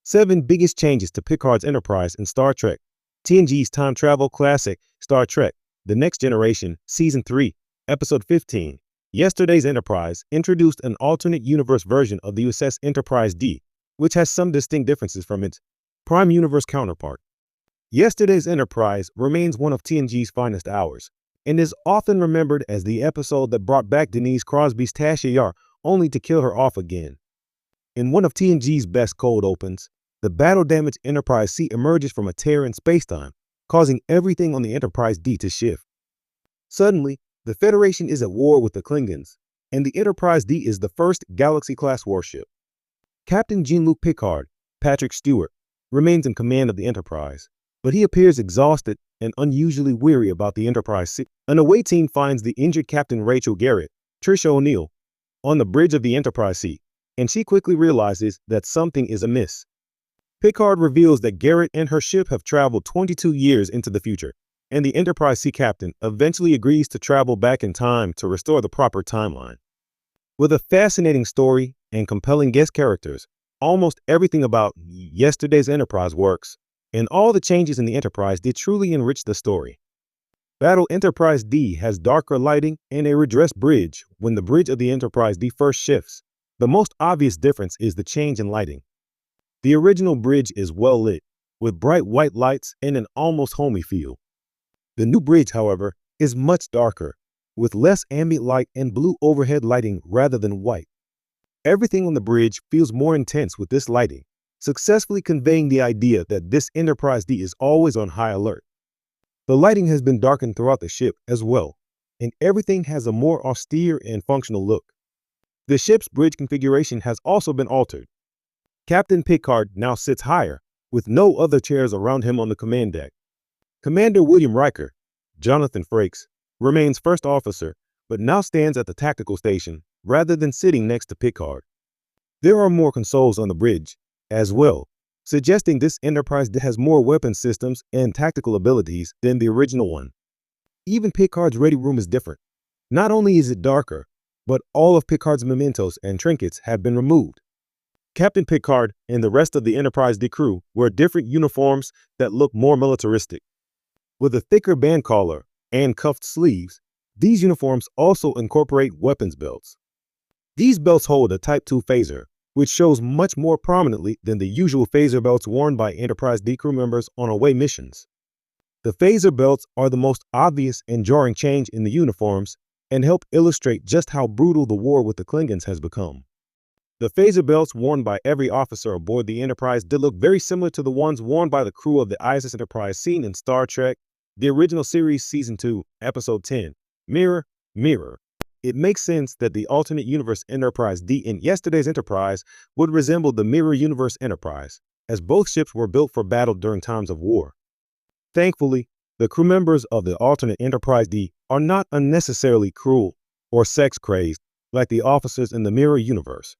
7 biggest changes to Picard's Enterprise in Star Trek. TNG's time travel classic, Star Trek, The Next Generation, Season 3, Episode 15. Yesterday's Enterprise introduced an alternate universe version of the USS Enterprise D, which has some distinct differences from its Prime Universe counterpart. Yesterday's Enterprise remains one of TNG's finest hours, and is often remembered as the episode that brought back Denise Crosby's Tasha Yar only to kill her off again. In one of TNG's best cold opens, the battle-damaged Enterprise C emerges from a tear in spacetime, causing everything on the Enterprise D to shift. Suddenly, the Federation is at war with the Klingons, and the Enterprise D is the first Galaxy-class warship. Captain Jean-Luc Picard, Patrick Stewart, remains in command of the Enterprise, but he appears exhausted and unusually weary about the Enterprise C. An away team finds the injured Captain Rachel Garrett, Trisha O'Neill, on the bridge of the Enterprise C, and she quickly realizes that something is amiss. Picard reveals that Garrett and her ship have traveled 22 years into the future, and the Enterprise C captain eventually agrees to travel back in time to restore the proper timeline. With a fascinating story and compelling guest characters, almost everything about yesterday's Enterprise works, and all the changes in the Enterprise did truly enrich the story. Battle Enterprise D has darker lighting and a redressed bridge when the bridge of the Enterprise D first shifts. The most obvious difference is the change in lighting. The original bridge is well lit, with bright white lights and an almost homey feel. The new bridge, however, is much darker, with less ambient light and blue overhead lighting rather than white. Everything on the bridge feels more intense with this lighting, successfully conveying the idea that this Enterprise D is always on high alert. The lighting has been darkened throughout the ship as well, and everything has a more austere and functional look. The ship's bridge configuration has also been altered. Captain Picard now sits higher, with no other chairs around him on the command deck. Commander William Riker, Jonathan Frakes, remains first officer, but now stands at the tactical station rather than sitting next to Picard. There are more consoles on the bridge as well, suggesting this Enterprise has more weapon systems and tactical abilities than the original one. Even Picard's ready room is different. Not only is it darker, but all of Picard's mementos and trinkets have been removed. Captain Picard and the rest of the Enterprise D crew wear different uniforms that look more militaristic. With a thicker band collar and cuffed sleeves, these uniforms also incorporate weapons belts. These belts hold a Type II phaser, which shows much more prominently than the usual phaser belts worn by Enterprise D crew members on away missions. The phaser belts are the most obvious and jarring change in the uniforms and help illustrate just how brutal the war with the Klingons has become. The phaser belts worn by every officer aboard the Enterprise did look very similar to the ones worn by the crew of the ISS Enterprise seen in Star Trek, the original series Season 2, Episode 10, Mirror, Mirror. It makes sense that the alternate universe Enterprise D in yesterday's Enterprise would resemble the Mirror Universe Enterprise, as both ships were built for battle during times of war. Thankfully, the crew members of the alternate Enterprise D are not unnecessarily cruel or sex-crazed like the officers in the Mirror Universe.